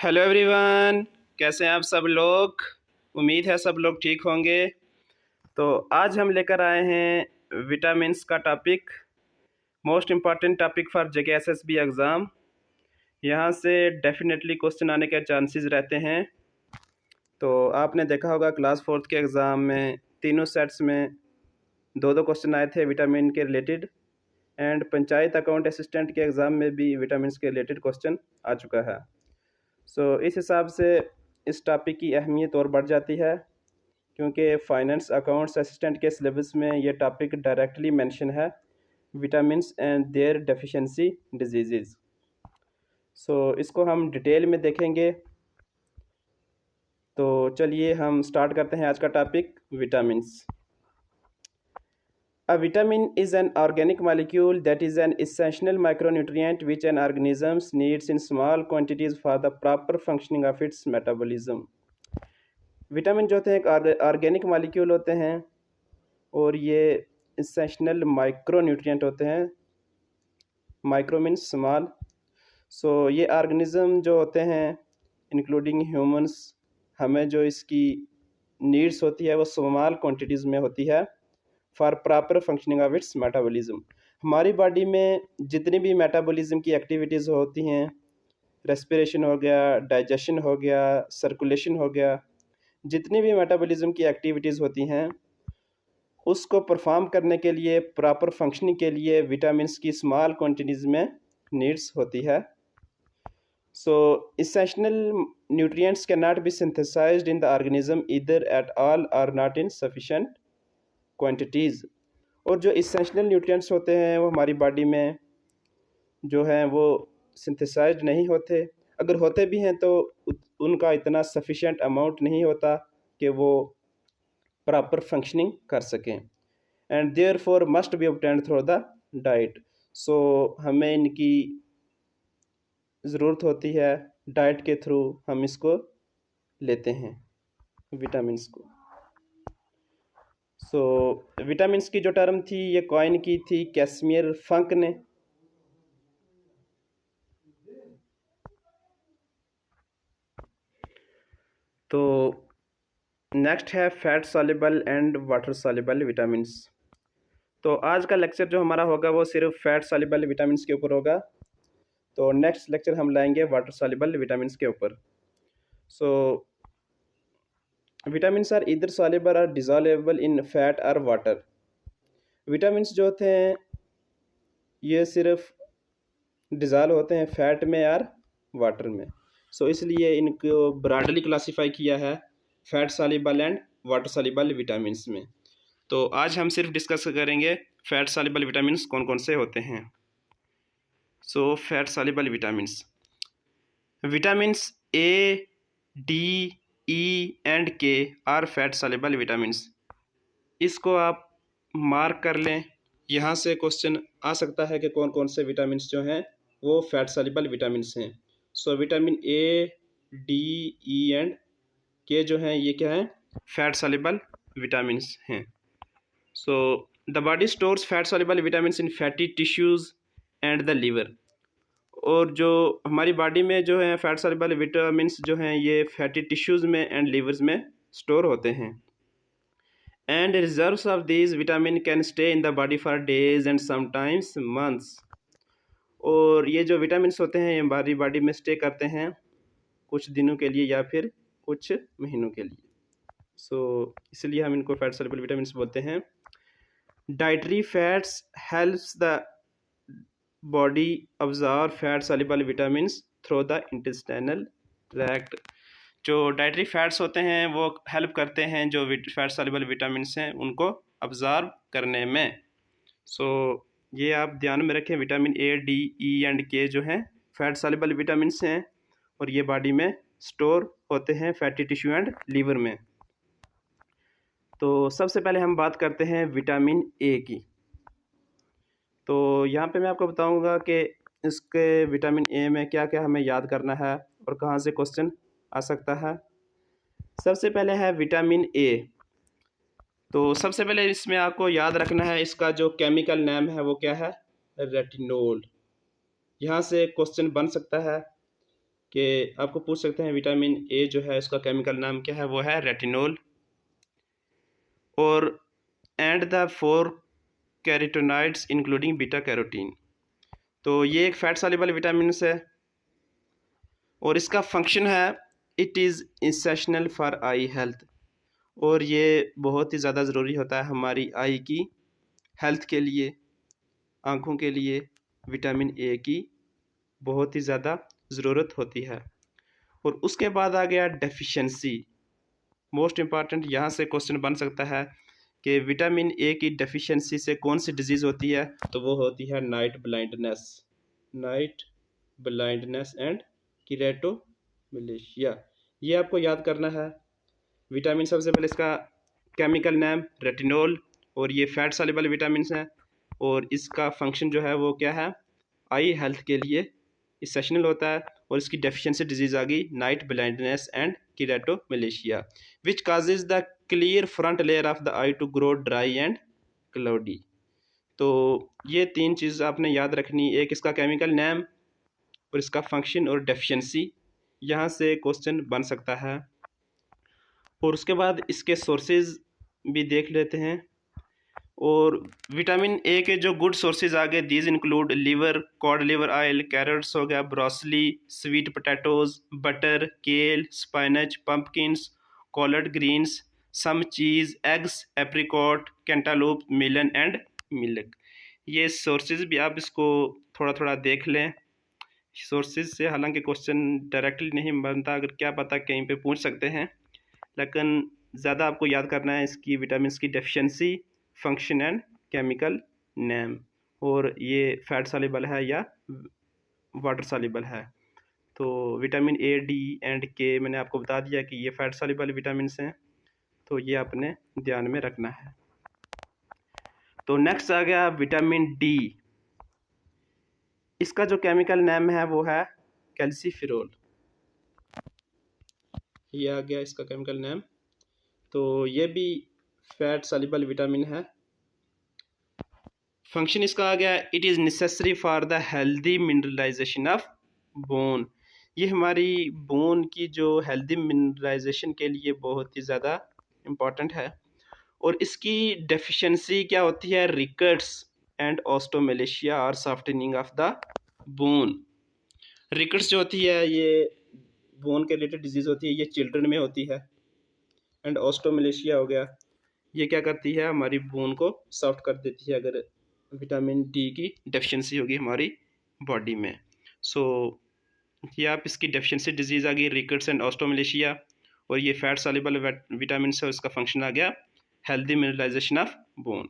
Hello everyone, कैसे हैं आप सब लोग। उम्मीद है सब लोग ठीक होंगे। तो आज हम लेकर आए हैं विटामिन्स का topic, most important topic for JK SSB exam. यहाँ से डेफिनेटली क्वेश्चन आने के चांसेस रहते हैं। तो आपने देखा होगा क्लास 4th के एग्ज़ाम में तीनों सेट्स में दो दो क्वेश्चन आए थे विटामिन के related, and panchayat account assistant के एग्ज़ाम में भी विटामिन्स के रिलेटेड क्वेश्चन आ चुका है। इस हिसाब से इस टॉपिक की अहमियत और बढ़ जाती है, क्योंकि फाइनेंस अकाउंट्स असिस्टेंट के सिलेबस में ये टॉपिक डायरेक्टली मेंशन है, vitamins and their deficiency diseases. इसको हम डिटेल में देखेंगे। तो चलिए हम स्टार्ट करते हैं आज का topic, vitamins. A vitamin is an organic molecule that is an essential micronutrient which an organism needs in small quantities for the proper functioning of its metabolism. Vitamin जो होते हैं एक ऑर्गेनिक मॉलिक्यूल होते हैं और ये एसेंशियल माइक्रोन्यूट्रिएंट होते हैं। Micro means small. ये ऑर्गेनिज्म जो होते हैं इंक्लूडिंग ह्यूमंस, हमें जो इसकी नीड्स होती है वो स्मॉल क्वांटिटीज़ में होती है for proper functioning of its metabolism. हमारी बॉडी में जितनी भी मेटाबॉलिज्म की एक्टिविटीज़ होती हैं, रेस्पिरेशन हो गया, डाइजेशन हो गया, सर्कुलेशन हो गया, जितनी भी मेटाबॉलिज्म की एक्टिविटीज़ होती हैं उसको परफॉर्म करने के लिए, प्रॉपर फंक्शनिंग के लिए विटामिन्स की स्मॉल क्वांटिटीज़ में नीड्स होती है। Essential nutrients cannot be synthesized in the organism either at all or not in sufficient quantities। और जो इसेंशियल न्यूट्रिएंट्स होते हैं वो हमारी बॉडी में जो हैं वो सिंथेसाइज्ड नहीं होते, अगर होते भी हैं तो उनका इतना सफिशिएंट अमाउंट नहीं होता कि वो प्रॉपर फंक्शनिंग कर सकें, and therefore must be obtained through the diet. हमें इनकी ज़रूरत होती है, डाइट के थ्रू हम इसको लेते हैं विटामिन्स को। विटामिन्स की जो टर्म थी ये कॉइन की थी कैसमियर फंक ने। तो नेक्स्ट है fat soluble and water soluble vitamins. तो आज का लेक्चर जो हमारा होगा वो सिर्फ फैट सॉल्युबल विटामिन्स के ऊपर होगा। तो नेक्स्ट लेक्चर हम लाएंगे वाटर सॉल्युबल विटामिन्स के ऊपर। विटामिन्स आर इधर सॉल्युबल और डिसॉल्वेबल इन फैट और वाटर। विटामिन्स जो होते हैं ये सिर्फ डिसॉल्व होते हैं फैट में और वाटर में। इसलिए इनको ब्रॉडली क्लासीफाई किया है fat soluble and water soluble vitamins में। तो आज हम सिर्फ डिस्कस करेंगे फैट सॉल्युबल विटामिन्स कौन कौन से होते हैं। Fat soluble vitamins A, D, E and के आर फैट सॉल्युबल विटामिन्स। इसको आप मार्क कर लें, यहाँ से क्वेश्चन आ सकता है कि कौन कौन से विटामिन्स जो हैं वो फैट सॉल्युबल विटामिन्स हैं। Vitamin A, D, E and K जो हैं ये क्या हैं, फैट सॉल्युबल विटामिन्स हैं। The body stores fat soluble vitamins in fatty tissues and the liver. और जो हमारी बॉडी में जो है फैट सॉल्युबल विटामिन्स जो हैं ये फैटी टिश्यूज़ में एंड लीवर्स में स्टोर होते हैं, and reserves of these vitamin can stay in the body for days and sometimes months. और ये जो विटामिन्स होते हैं ये हमारी बॉडी में स्टे करते हैं कुछ दिनों के लिए या फिर कुछ महीनों के लिए। इसलिए हम इनको फैट सॉल्युबल विटामिन्स बोलते हैं। Dietary fats helps the body absorb fat soluble vitamins through the intestinal tract. जो डाइटरी फैट्स होते हैं वो हेल्प करते हैं जो फैट सॉल्युबल विटामिन्स हैं उनको अब्जॉर्ब करने में। ये आप ध्यान में रखें, vitamin A, D, E and K जो हैं फैट सॉल्युबल विटामिन्स हैं और ये बॉडी में स्टोर होते हैं फैटी टिश्यू एंड लीवर में। तो सबसे पहले हम बात करते हैं विटामिन ए की। तो यहाँ पे मैं आपको बताऊँगा कि इसके विटामिन ए में क्या क्या हमें याद करना है और कहाँ से क्वेश्चन आ सकता है। सबसे पहले है विटामिन ए। तो सबसे पहले इसमें आपको याद रखना है इसका जो केमिकल नेम है वो क्या है, रेटिनोल। यहाँ से क्वेश्चन बन सकता है कि आपको पूछ सकते हैं विटामिन ए जो है इसका केमिकल नाम क्या है, वो है रेटिनोल। और and the 4 carotenoids including beta carotene. तो ये एक फैट सॉल्युबल विटामिन है और इसका फंक्शन है it is essential for I health. और ये बहुत ही ज़्यादा ज़रूरी होता है हमारी आई की हेल्थ के लिए, आँखों के लिए विटामिन ए की बहुत ही ज़्यादा ज़रूरत होती है। और उसके बाद आ गया डेफिशिएंसी। मोस्ट इम्पॉर्टेंट यहाँ से क्वेश्चन बन सकता है कि विटामिन ए की डेफिशिएंसी से कौन सी डिजीज़ होती है, तो वो होती है नाइट ब्लाइंडनेस एंड कीरेटोमलेशिया। ये आपको याद करना है। विटामिन सबसे पहले इसका केमिकल नेम रेटिनोल, और ये फैट सॉल्युबल विटामिन है और इसका फंक्शन जो है वो क्या है, आई हेल्थ के लिए इसेंशियल होता है। और इसकी डेफिशिएंसी डिजीज आ गई night blindness and keratomalacia which causes the clear front layer of the eye to grow dry and cloudy. तो ये 3 चीज़ आपने याद रखनी, एक इसका केमिकल नेम और इसका फंक्शन और डेफिशिएंसी। यहाँ से क्वेश्चन बन सकता है। और उसके बाद इसके सोर्सेज भी देख लेते हैं। और विटामिन ए के जो गुड सोर्सेज आ गए, these include liver, cod liver oil, carrots हो गया, broccoli, sweet potatoes, butter, kale, spinach, pumpkins, collard greens, some cheese, eggs, apricot, cantaloupe, melon and milk. ये सोर्सेज भी आप इसको थोड़ा थोड़ा देख लें। सोर्सेज से हालांकि क्वेश्चन डायरेक्टली नहीं बनता, अगर क्या पता कहीं पे पूछ सकते हैं, लेकिन ज़्यादा आपको याद करना है इसकी विटामिन की deficiency, function and chemical name, और ये फैट सॉल्युबल है या वाटर सॉल्युबल है। तो विटामिन ए, डी एंड के मैंने आपको बता दिया कि ये फैट सॉल्युबल विटामिन हैं, तो ये आपने ध्यान में रखना है। तो नेक्स्ट आ गया विटामिन डी। इसका जो केमिकल नेम है वो है कैल्सीफिरोल। ये आ गया इसका केमिकल नेम। तो ये भी फैट सॉल्युबल विटामिन है। फंक्शन इसका आ गया it is necessary for the healthy mineralization of bone. ये हमारी बोन की जो हेल्दी मिनरलाइजेशन के लिए बहुत ही ज़्यादा इम्पॉर्टेंट है। और इसकी डेफिशिएंसी क्या होती है, रिकट्स एंड ऑस्टोमेलेशिया और softening of the bone. Rickets जो होती है ये बोन के रिलेटेड डिजीज़ होती है, ये चिल्ड्रन में होती है। एंड ऑस्टोमेलेशिया हो गया, ये क्या करती है, हमारी बोन को सॉफ्ट कर देती है अगर विटामिन डी की डेफिशिएंसी होगी हमारी बॉडी में। सो ये आप इसकी डेफिशिएंसी डिजीज़ आ गई रिकट्स एंड ऑस्टोमेलेशिया, और ये फैट सॉल्युबल विटामिन है, इसका फंक्शन आ गया हेल्दी मिनरलाइजेशन ऑफ बोन।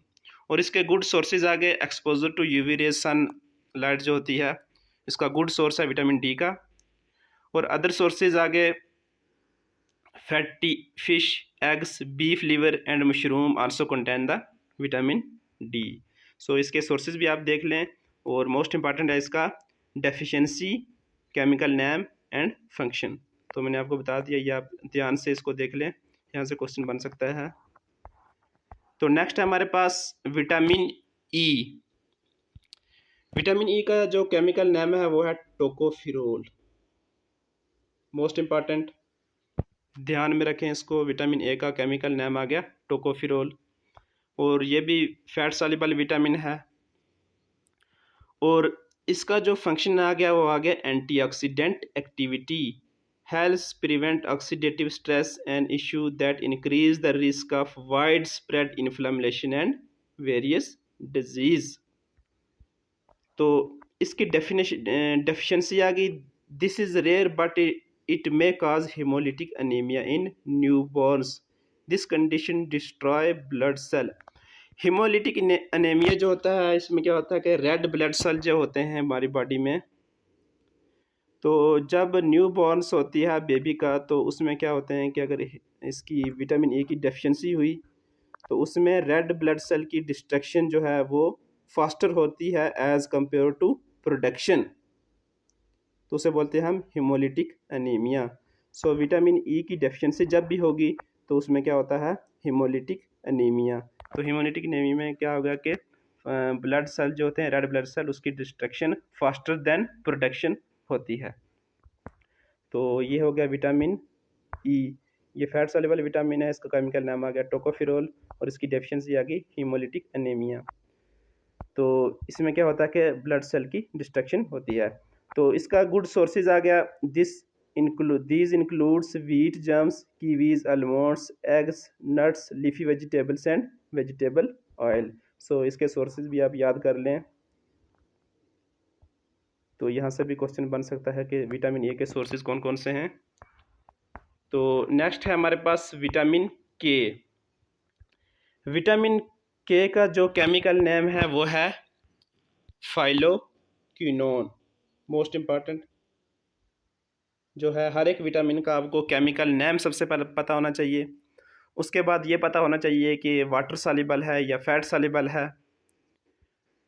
और इसके गुड सोर्सेज आ गए exposure to UV rays, sunlight जो होती है इसका गुड सोर्स है विटामिन डी का। और अदर सोर्सेज आ गए fatty fish, eggs, beef liver and mushroom also contain the vitamin D. So इसके सोर्सेज भी आप देख लें। और मोस्ट इंपॉर्टेंट है इसका deficiency, chemical name and function. तो मैंने आपको बता दिया, ये आप ध्यान से इसको देख लें, यहाँ से क्वेश्चन बन सकता है। तो नेक्स्ट है हमारे पास विटामिन ई। विटामिन ई का जो केमिकल नेम है वो है टोकोफिरोल। मोस्ट इंपॉर्टेंट, ध्यान में रखें इसको। विटामिन ए का केमिकल नेम आ गया टोकोफिरोल, और ये भी फैट सॉल्युबल विटामिन है। और इसका जो फंक्शन आ गया वो आ गया antioxidant activity, helps prevent oxidative stress and issue that increase the risk of wide spread inflammation and various disease. तो इसकी डेफिशिएंसी आ गई, this is rare but it may cause haemolytic anaemia in newborns, this condition destroy blood cell. Haemolytic anaemia जो होता है इसमें क्या होता है कि रेड ब्लड सेल जो होते हैं हमारी बॉडी में, तो जब न्यू बॉर्न्स होती है बेबी का, तो उसमें क्या होते हैं कि अगर इसकी विटामिन ए की डेफिशिएंसी हुई तो उसमें रेड ब्लड सेल की डिस्ट्रक्शन जो है वो फास्टर होती है एज कंपेयर टू प्रोडक्शन, तो उसे बोलते हैं हम haemolytic anaemia. So vitamin E की डेफिशिएंसी जब भी होगी तो उसमें क्या होता है, हेमोलिटिक अनीमिया। तो हेमोलिटिक अनीमिया में क्या होगा कि ब्लड सेल जो होते हैं रेड ब्लड सेल, उसकी डिस्ट्रक्शन फास्टर देन प्रोडक्शन होती है। तो ये हो गया विटामिन ई, ये फैट सॉल्युबल विटामिन है, इसका केमिकल नाम आ गया टोकोफेरोल और इसकी डेफिशिएंसी आ गई हीमोलिटिक एनीमिया। तो इसमें क्या होता है कि ब्लड सेल की डिस्ट्रक्शन होती है। तो इसका गुड सोर्सेज आ गया, these includes wheat, germs, kiwis, almonds, eggs, nuts, leafy vegetables and vegetable oil. So इसके सोर्सेज भी आप याद कर लें। तो यहाँ से भी क्वेश्चन बन सकता है कि विटामिन ए के सोर्सेज कौन कौन से हैं। तो नेक्स्ट है हमारे पास विटामिन के। विटामिन के का जो केमिकल नेम है वो है फाइलोक्विनोन। मोस्ट इम्पॉर्टेंट जो है, हर एक विटामिन का आपको केमिकल नेम सबसे पहले पता होना चाहिए। उसके बाद ये पता होना चाहिए कि वाटर सॉल्युबल है या फैट सॉल्युबल है,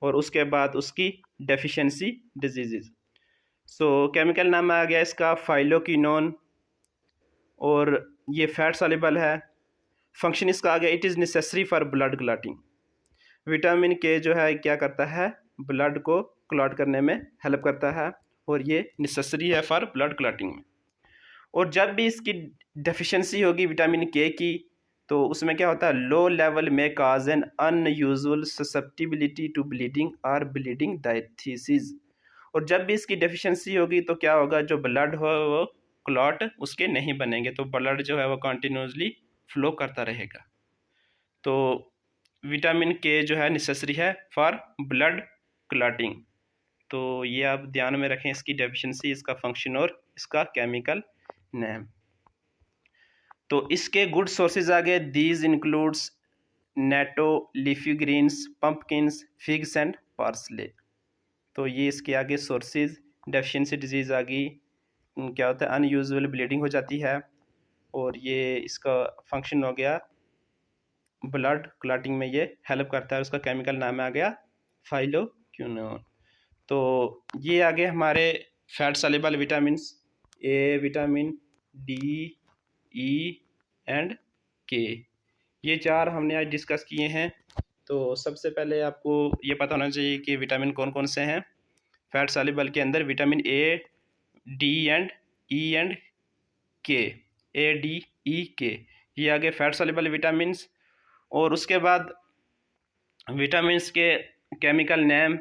और उसके बाद उसकी डेफिशिएंसी डिजीज़। सो केमिकल नाम आ गया इसका फाइलोक्विनोन, और ये फैट सॉल्युबल है। फंक्शन इसका आ गया, it is necessary for blood clotting. Vitamin के जो है क्या करता है, ब्लड को क्लॉट करने में हेल्प करता है, और ये नेसेसरी है फॉर ब्लड क्लॉटिंग में। और जब भी इसकी डेफिशिएंसी होगी विटामिन के की, तो उसमें क्या होता है, लो लेवल में causes an unusual susceptibility to bleeding और ब्लीडिंग डायथीसिस। और जब भी इसकी डेफिशिएंसी होगी तो क्या होगा, जो ब्लड हो वो क्लॉट उसके नहीं बनेंगे, तो ब्लड जो है वो कंटिन्यूसली फ्लो करता रहेगा। तो विटामिन के जो है नेसेसरी है फॉर ब्लड क्लॉटिंग। तो ये आप ध्यान में रखें, इसकी डेफिशिएंसी, इसका फंक्शन और इसका केमिकल नेम। तो इसके गुड सोर्सेज आ गए, these includes natto, leafy greens, pumpkins, figs and parsley. तो ये इसके आगे सोर्सेज। डेफिशिएंसी डिजीज़ आ गई, क्या होता है, अनयूजुअल ब्लीडिंग हो जाती है, और ये इसका फंक्शन हो गया ब्लड क्लॉटिंग में ये हेल्प करता है, उसका केमिकल नाम आ गया फाइलोक्विनोन। तो ये आगे हमारे fat soluble vitamins, A vitamin, D, E and के, ये चार हमने आज डिस्कस किए हैं। तो सबसे पहले आपको ये पता होना चाहिए कि विटामिन कौन कौन से हैं फैट सॉल्युबल के अंदर। Vitamin A, D and E and के, ए डी ई के, ये आगे फैट सॉल्युबल विटामिन्स। और उसके बाद विटामिन्स के केमिकल नेम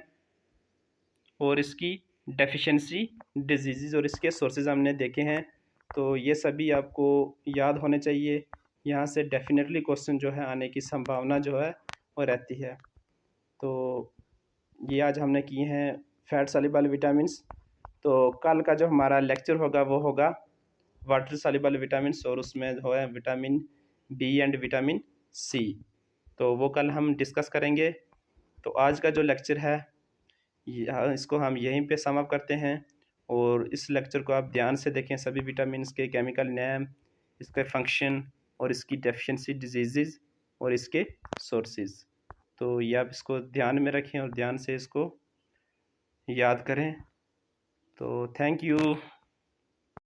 और इसकी डेफिशिएंसी डिजीज़ और इसके सोर्सेज हमने देखे हैं। तो ये सभी आपको याद होने चाहिए, यहाँ से डेफिनेटली क्वेश्चन जो है आने की संभावना जो है वो रहती है। तो ये आज हमने किए हैं फैट सॉल्युबल विटामिन्स। तो कल का जो हमारा लेक्चर होगा वो होगा वाटर सॉल्युबल विटामिन्स, और उसमें है vitamin B and vitamin C. तो वो कल हम डिस्कस करेंगे। तो आज का जो लेक्चर है इसको हम यहीं पे सम अप करते हैं, और इस लेक्चर को आप ध्यान से देखें, सभी विटामिन्स के केमिकल नेम, इसके फंक्शन और इसकी डेफिशिएंसी डिजीज़ और इसके सोर्सेज। तो ये आप इसको ध्यान में रखें और ध्यान से इसको याद करें। तो थैंक यू।